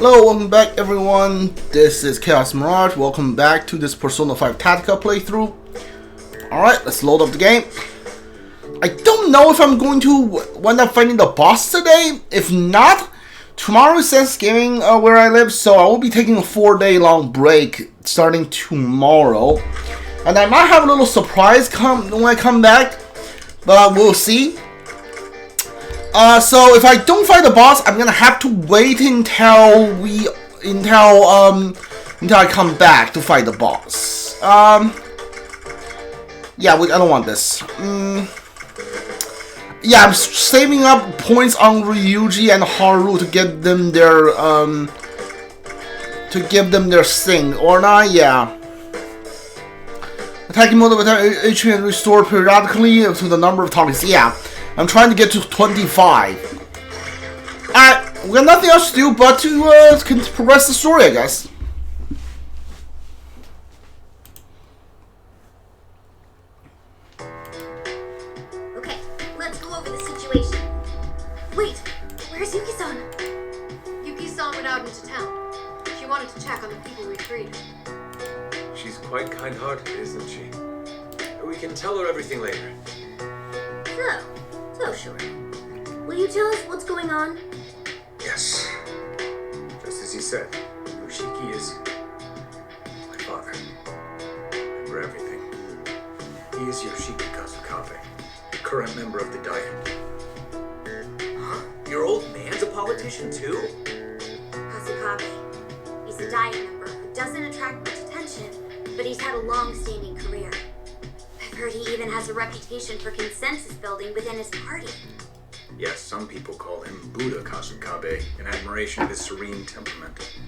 Hello, welcome back everyone, this is Chaos Mirage. Welcome back to this Persona 5 Tactica playthrough. Alright, let's load up the game. I don't know if I'm going to wind up fighting the boss today. If not, tomorrow is Thanksgiving where I live, so I will be taking a 4-day long break starting tomorrow. And I might have a little surprise when I come back, but we'll see. So if I don't fight the boss, I'm gonna have to wait until I come back to fight the boss. Yeah, I don't want this. Yeah, I'm saving up points on Ryuji and Haru to give them their thing, or not? Yeah. Attacking mode with HP and restore periodically to the number of targets. Yeah. I'm trying to get to 25. Alright, we got nothing else to do but to progress the story, I guess. Okay, let's go over the situation. Wait, where's Yuki-san? Yuki-san went out into town. She wanted to check on the people we freed. She's quite kind-hearted, isn't she? We can tell her everything later. So sure. Will you tell us what's going on? Yes. Just as he said, Yoshiki is my father. Remember everything. He is Yoshiki Kasukabe, current member of the Diet. Huh? Your old man's a politician too? Kasukabe. He's a Diet member who doesn't attract much attention, but he's had a long-standing career. I've heard he even has a reputation for consensus building within his party. Yes, some people call him Buddha Kasukabe in admiration of his serene temperament.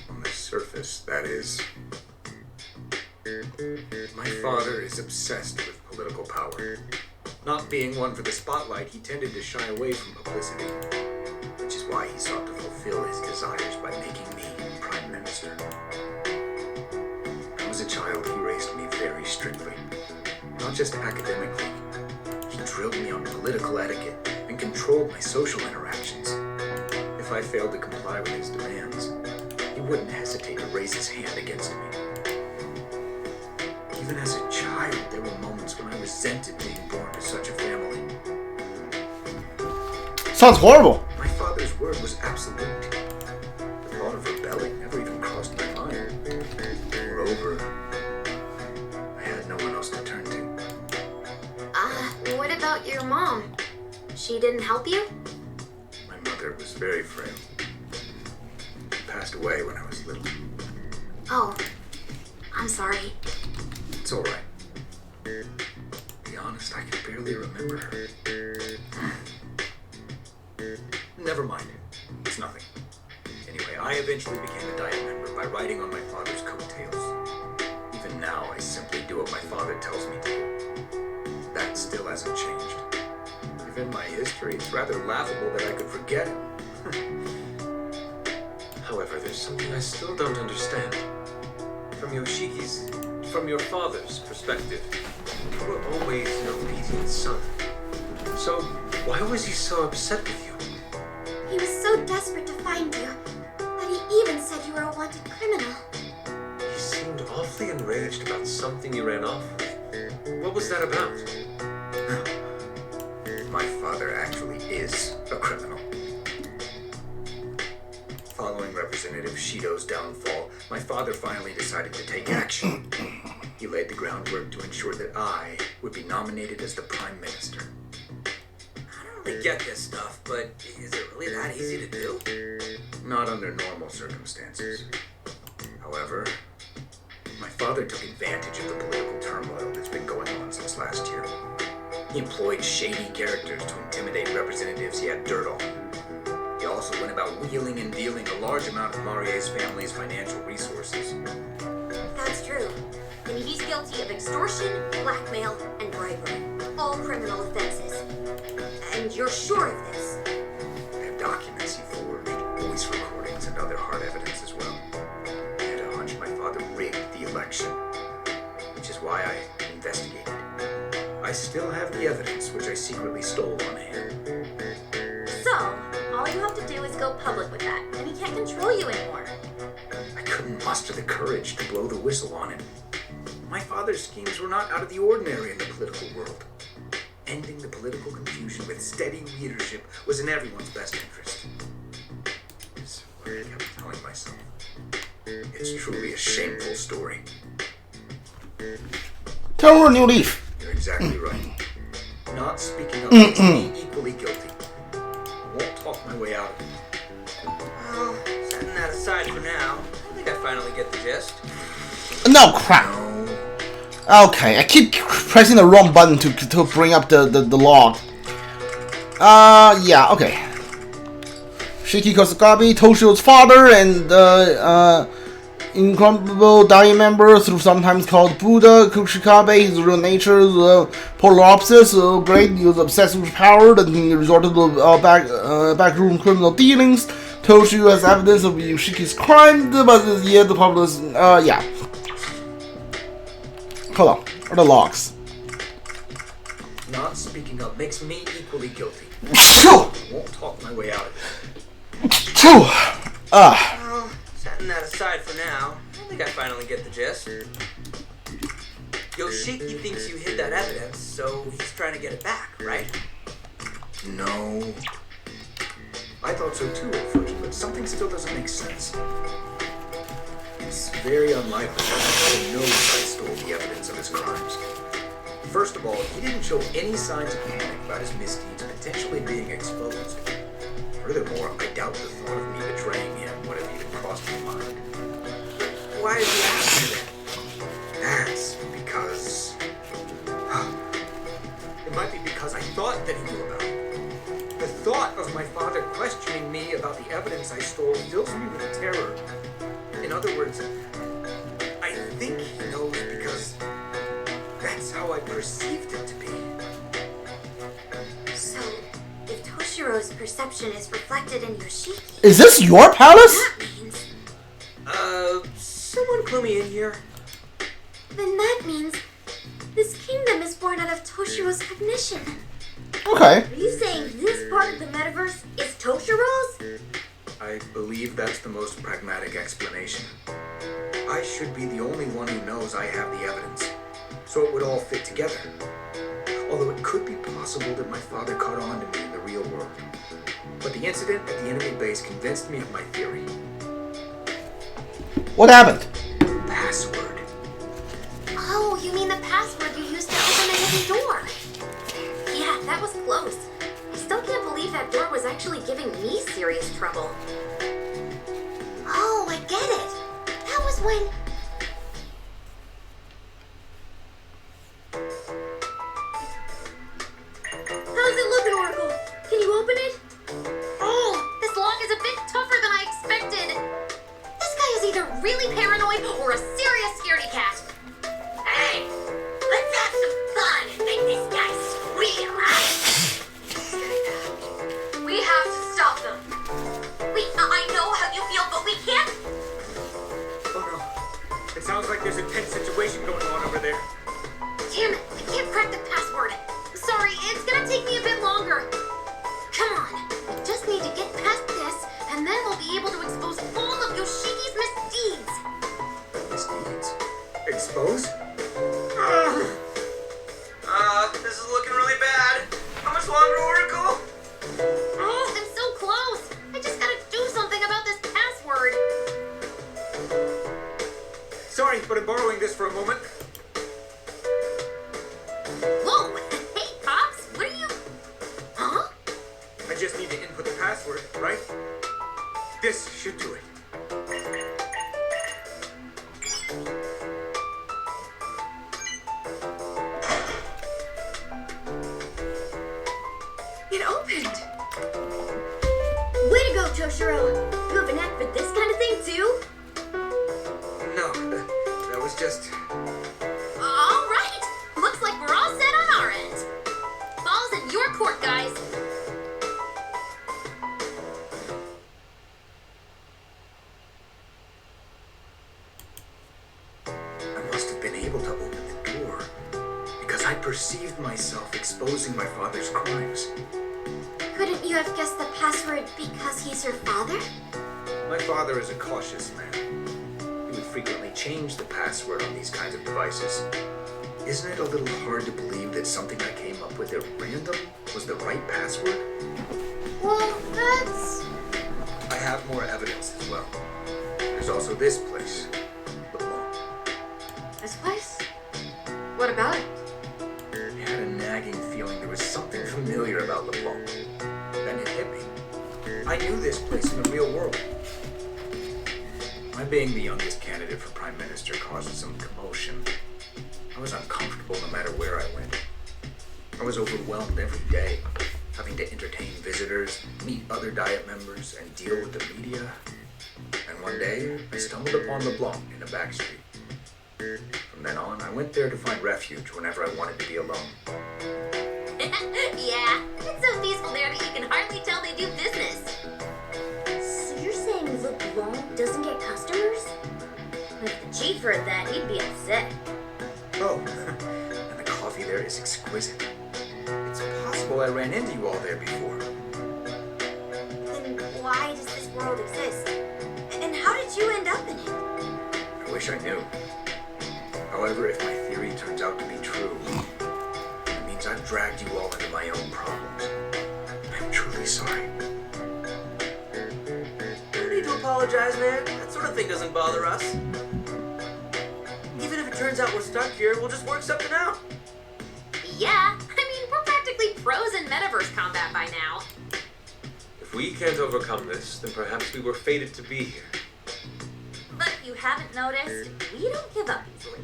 On the surface, that is. My father is obsessed with political power. Not being one for the spotlight, he tended to shy away from publicity, which is why he sought to fulfill his desires by making me Prime Minister. As a child, he raised me very strictly. Not just academically. He drilled me on political etiquette and controlled my social interactions. If I failed to comply with his demands, he wouldn't hesitate to raise his hand against me. Even as a child, there were moments when I resented being born to such a family. Sounds horrible. My father's word was absolute. The thought of rebelling never even crossed my mind. Moreover, I had no one else to turn to. What about your mom? She didn't help you? My mother was very frail. She passed away when I was little. Oh, I'm sorry. It's all right. To be honest, I can barely remember her. Never mind. It's nothing. Anyway, I eventually became a Diet member by riding on my father's coattails. Even now, I simply do what my father tells me to. That still hasn't changed. Given my history, it's rather laughable that I could forget him. However, there's something I still don't understand. From your father's perspective, you were always an obedient son. So, why was he so upset with you? He was so desperate to find you that he even said you were a wanted criminal. He seemed awfully enraged about something you ran off with. What was that about? My father actually is a criminal. Following Representative Shido's downfall, my father finally decided to take action. He laid the groundwork to ensure that I would be nominated as the Prime Minister. I don't really get this stuff, but is it really that easy to do? Not under normal circumstances. However, my father took advantage of the political turmoil that's been going on since last year. He employed shady characters to intimidate representatives he had dirt on. He also went about wheeling and dealing a large amount of Marie's family's financial resources. That's true. And he's guilty of extortion, blackmail, and bribery. All criminal offenses. And you're sure of this? I have documents he forged, voice recordings, and other hard evidence as well. I had a hunch my father rigged the election, which is why I investigated. I still have the evidence which I secretly stole on hand. So, all all you have to do is go public with that, and he can't control you anymore. I couldn't muster the courage to blow the whistle on him. My father's schemes were not out of the ordinary in the political world. Ending the political confusion with steady leadership was in everyone's best interest. That's what I kept telling myself. It's truly a shameful story. Turn over a new leaf. You're exactly right. Not speaking up makes me equally guilty. I won't talk my way out of it. Well, setting that aside for now, I think I finally get the gist. No crap. Okay, I keep pressing the wrong button to bring up the log. Yeah, okay. Shiki Kosagabe, Toshiro's father, and the incomparable dying member, through sometimes called Buddha Kushikabe. His real nature is polar opposite. Great, he was obsessed with power, and he resorted to backroom criminal dealings. Toshiro has evidence of Yoshiki's crime, but yeah, the populace, yeah. Hold on, what are the logs? Not speaking up makes me equally guilty. Phew! I won't talk my way out of it. Phew! Well, setting that aside for now, I think I finally get the gist. Yoshiki thinks you hid that evidence, so he's trying to get it back, right? No. I thought so too at first, but something still doesn't make sense. It's very unlikely that he knows I stole the evidence of his crimes. First of all, he didn't show any signs of panic about his misdeeds potentially being exposed. Furthermore, I doubt the thought of me betraying him would have even crossed my mind. Why did you ask me that? That's because... It might be because I thought that he knew about it. The thought of my father questioning me about the evidence I stole fills me with terror. In other words, I think he knows because that's how I perceived it to be. So, if Toshiro's perception is reflected in Yoshiki, Is this your palace? that means... Someone clue me in here. Then that means this kingdom is born out of Toshiro's cognition. Okay. Are you saying this part of the metaverse is Toshiro's? I believe that's the most pragmatic explanation. I should be the only one who knows I have the evidence, so it would all fit together. Although it could be possible that my father caught on to me in the real world. But the incident at the enemy base convinced me of my theory. What happened? Password. Oh, you mean the password you used to open the hidden door? Yeah, that was close. I still can't believe that door was actually giving me serious trouble. Oh, I get it. That was when... How's it looking, Oracle? Can you open it? Oh, this lock is a bit tougher than I expected. This guy is either really paranoid or a serious scaredy cat. Hey, let's have some fun and make this guy squeal, huh? We have to stop them. I know how you feel, but we can't. Oh no. It sounds like there's a tense situation going on over there. Damn it, I can't crack the password. Sorry, it's gonna take me a bit longer. Come on, we just need to get past this, and then we'll be able to expose all of Yoshiki's misdeeds. Misdeeds? Exposed? This is looking really bad. How much longer, Oracle? Oh, I'm so close. I just gotta do something about this password. Sorry, but I'm borrowing this for a moment. Whoa, hey, Pops, what are you... Huh? I just need to input the password, right? This should do it. It opened. Way to go, Toshiro. You have a knack for this kind of thing, too? No, that was just... All right. Looks like we're all set on our end. Ball's in your court, guys. I must have been able to open the door because I perceived myself exposing my father's crimes. Could Couldn't you have guessed the password because he's your father? My father is a cautious man. He would frequently change the password on these kinds of devices. Isn't it a little hard to believe that something I came up with at random was the right password? Well, that's... I have more evidence as well. There's also this place. This place? What about it? I had a nagging feeling there was something familiar about LeBlanc. Then it hit me. I knew this place in the real world. My being the youngest candidate for Prime Minister caused some commotion. I was uncomfortable no matter where I went. I was overwhelmed every day, having to entertain visitors, meet other Diet members, and deal with the media. And one day, I stumbled upon LeBlanc in a back street. From then on, I went there to find refuge whenever I wanted to be alone. Yeah, it's so peaceful there that you can hardly tell they do business. So you're saying LeBlanc doesn't get customers? If the chief heard that, he'd be upset. Oh, and the coffee there is exquisite. It's possible I ran into you all there before. Then why does this world exist? And how did you end up in it? I wish I knew. However, if my theory turns out to be true, it means I've dragged you all into my own problems. I'm truly sorry. No need to apologize, man. That sort of thing doesn't bother us. Even if it turns out we're stuck here, we'll just work something out. Yeah, we're practically pros in metaverse combat by now. If we can't overcome this, then perhaps we were fated to be here. But if you haven't noticed, we don't give up easily.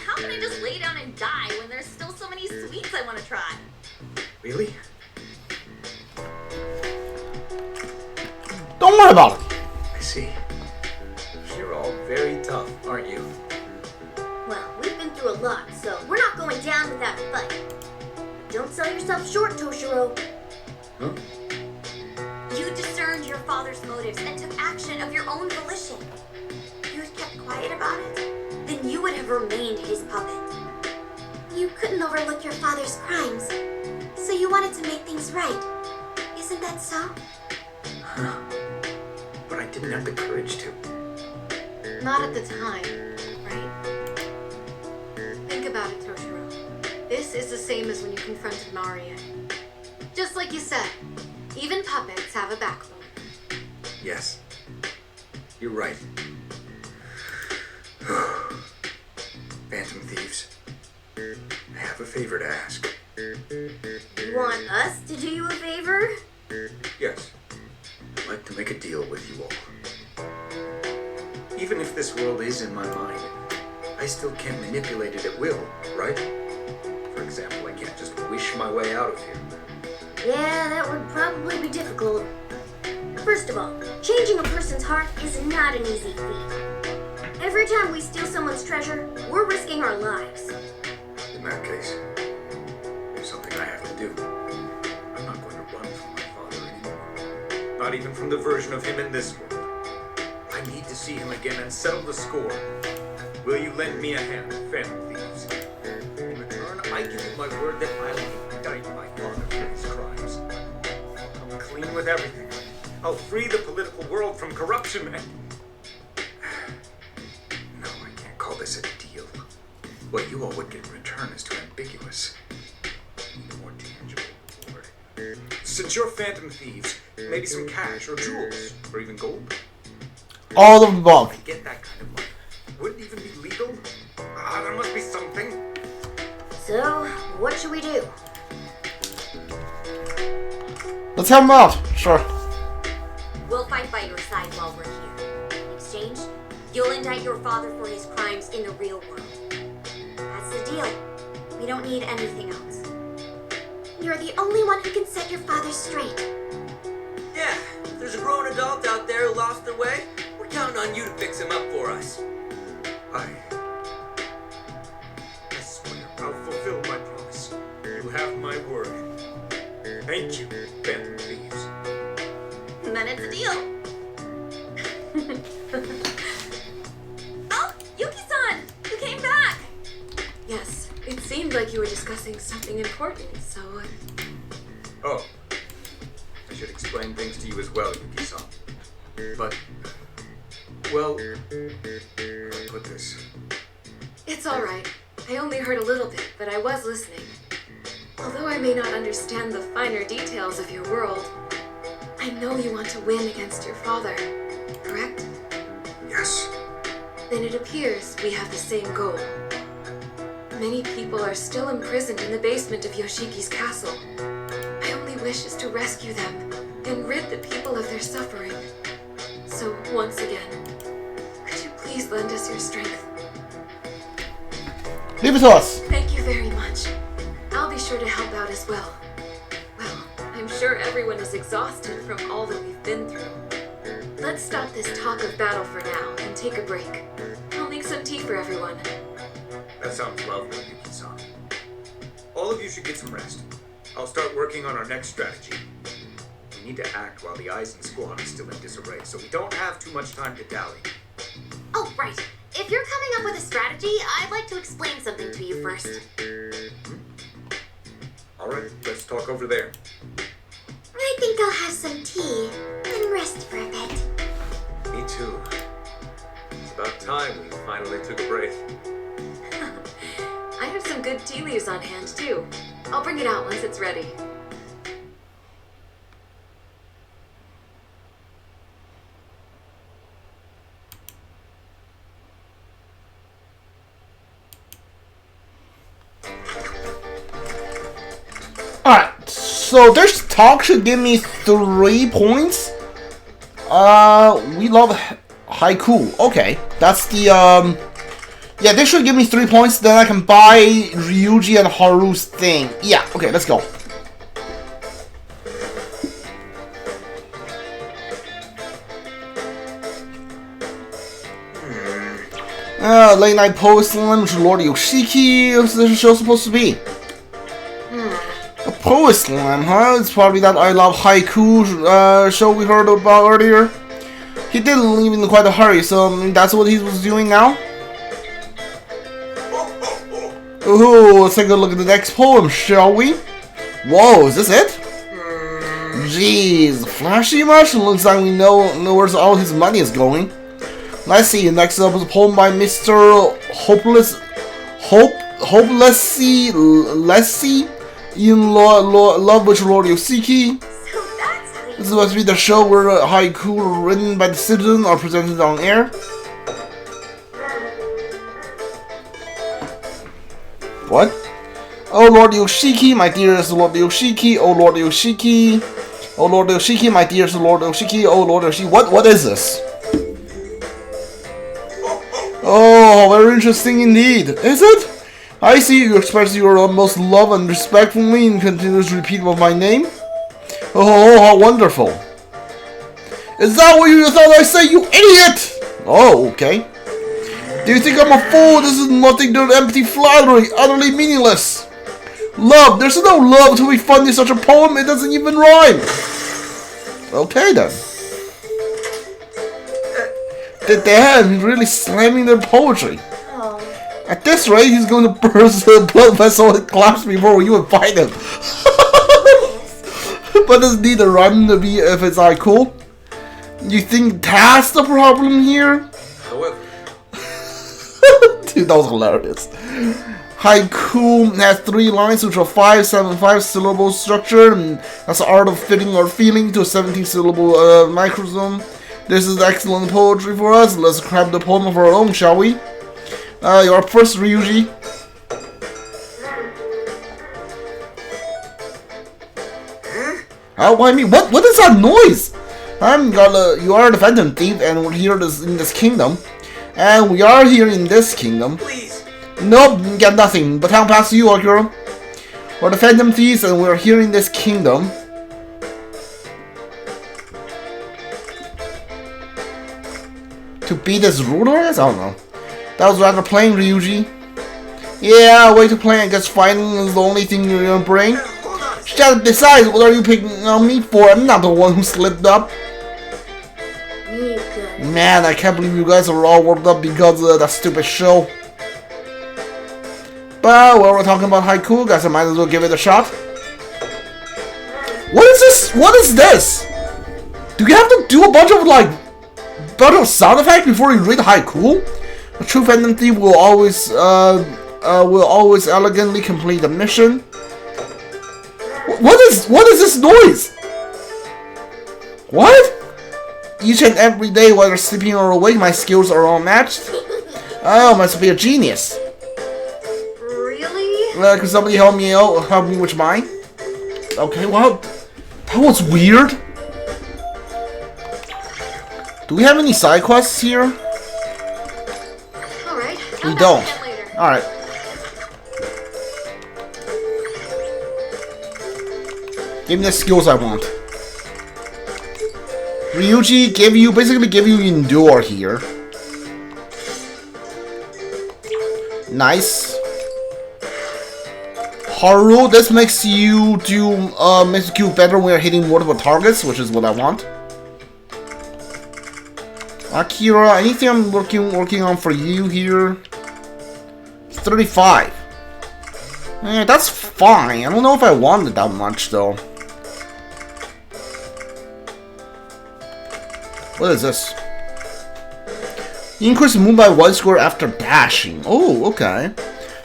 How can I just lay down and die when there's still so many sweets I want to try? Really? Don't worry about it. I see. You're all very tough, aren't you? Well, we've been through a lot, so we're not going down without a fight. Don't sell yourself short, Toshiro. Huh? You discerned your father's motives and took action of your own volition. If you had kept quiet about it, then you would have remained his puppet. You couldn't overlook your father's crimes, so you wanted to make things right. Isn't that so? Huh. But I didn't have the courage to. Not at the time, right? Think about it, Toshiro. This is the same as when you confronted Maria. Just like you said, even puppets have a backbone. Yes. You're right. Phantom Thieves, I have a favor to ask. You want us to do you a favor? Yes. I'd like to make a deal with you all. Even if this world is in my mind, I still can't manipulate it at will, right? For example, I can't just wish my way out of here. Yeah, that would probably be difficult. First of all, changing a person's heart is not an easy feat. Every time we steal someone's treasure, we're risking our lives. In that case, there's something I have to do. I'm not going to run from my father anymore. Not even from the version of him in this world. I need to see him again and settle the score. Will you lend me a hand, Phantom Thieves? In return, I give you my word that I'll indict my father for his crimes. I'll come clean with everything. I'll free the political world from corruption and... No, I can't call this a deal. What you all would get in return is too ambiguous. I need a more tangible reward. Since you're Phantom Thieves, maybe some cash or jewels, or even gold. All of the above. I get that kind of money. Wouldn't even be legal? There must be something. So, what should we do? Let's help him out. Sure. We'll fight by your side while we're here. In exchange, you'll indict your father for his crimes in the real world. That's the deal. We don't need anything else. You're the only one who can set your father straight. Yeah, if there's a grown adult out there who lost their way, we're counting on you to fix him up for us. I swear I'll fulfill my promise. You have my word. Thank you, Phantom Thieves. Then it's a deal. Oh, Yuki-san! You came back! Yes, it seemed like you were discussing something important, so... Oh, should explain things to you as well, Yuki-san. But, well, how do I put this? It's alright. I only heard a little bit, but I was listening. Although I may not understand the finer details of your world, I know you want to win against your father, correct? Yes. Then it appears we have the same goal. Many people are still imprisoned in the basement of Yoshiki's castle. My only wish is to rescue them and rid the people of their suffering. So, once again, could you please lend us your strength? Leave it to us. Thank you very much. I'll be sure to help out as well. Well, I'm sure everyone is exhausted from all that we've been through. Let's stop this talk of battle for now and take a break. I'll make some tea for everyone. That sounds lovely, Yuki-san. All of you should get some rest. I'll start working on our next strategy. We need to act while the Eisen squad is still in disarray, so we don't have too much time to dally. Oh, right. If you're coming up with a strategy, I'd like to explain something to you first. Alright, let's talk over there. I think I'll have some tea and rest for a bit. Me too. It's about time we finally took a break. I have some good tea leaves on hand, too. I'll bring it out once it's ready. Alright, so this talk should give me 3 points. We love haiku. Okay, that's the, yeah, this should give me 3 points, then I can buy Ryuji and Haru's thing. Yeah, okay, let's go. Late night poetry, which is Lord Yoshiki. What's this show supposed to be? A poet slam, huh? It's probably that I Love Haiku show we heard about earlier. He didn't leave in quite a hurry, so that's what he was doing now. Ooh, let's take a look at the next poem, shall we? Whoa, is this it? Jeez, flashy much? Looks like we know where all his money is going. Let's see, next up is a poem by Mr. Hopelessly in Love with Lord Yoshiki. So that's how you... This is supposed to be the show where haiku written by the citizen are presented on air. What? Oh Lord Yoshiki, my dearest Lord Yoshiki, oh Lord Yoshiki, oh Lord Yoshiki, my dearest Lord Yoshiki, oh Lord Yoshiki. What is this? Oh, very interesting indeed. Is it? I see you express your most love and respectfully in continuous repeat of my name. Oh, how wonderful. Is that what you thought I said, you idiot? Oh, okay. Do you think I'm a fool? This is nothing but empty flattery, utterly meaningless. Love, there's no love to be found in such a poem, it doesn't even rhyme. Okay then. Damn, he's really slamming their poetry. Oh. At this rate, he's going to burst the blood vessel and collapse before you would fight him. But doesn't need a rhyme to be if it's cool. You think that's the problem here? However, dude, that was hilarious. Haiku has 3 lines which are 5-7-5 syllable structure, and that's the art of fitting or feeling to a 17-syllable microsome. This is excellent poetry for us. Let's grab the poem of our own, shall we? You're up first, Ryuji. Oh, why me? What is that noise? You are the Phantom Thief, and we're here in this kingdom. And we are here in this kingdom. Please. Nope, get nothing. But I'll pass to you, Akira. We're the Phantom Thieves, and we're here in this kingdom. To beat this ruler? I don't know. That was rather plain, Ryuji. Yeah, way to play. I guess fighting is the only thing in your brain. Hold on. Shut up, besides, what are you picking on me for? I'm not the one who slipped up. You good. Man, I can't believe you guys are all worked up because of that stupid show. But while we're talking about haiku, guys, I might as well give it a shot. What is this? What is this? Do you have to do a bunch of like sound effects before you read haiku? A true Phantom Thief will always elegantly complete the mission. What is this noise? What? Each and every day, whether sleeping or awake, my skills are all matched. Oh, must be a genius. Really? Could somebody help me out? Help me with mine? Okay, well, that was weird. Do we have any side quests here? Alright. We don't. Alright. Give me the skills I want. Ryuji basically give you endure here. Nice. Haru, this makes you better when you're hitting multiple targets, which is what I want. Akira, anything I'm working on for you here? 35. Yeah, that's fine. I don't know if I want it that much though. What is this? Increase move by 1 square after dashing. Oh, okay.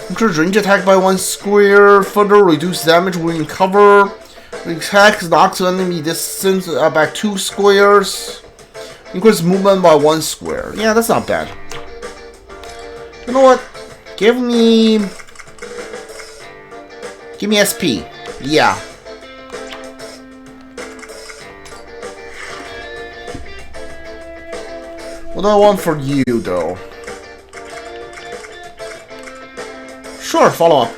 Increase range attack by 1 square. Further reduce damage when in cover. Attack knocks enemy distance by 2 squares. Increase movement by 1 square. Yeah, that's not bad. You know what? Give me SP. Yeah. What do I want for you, though? Sure, follow up.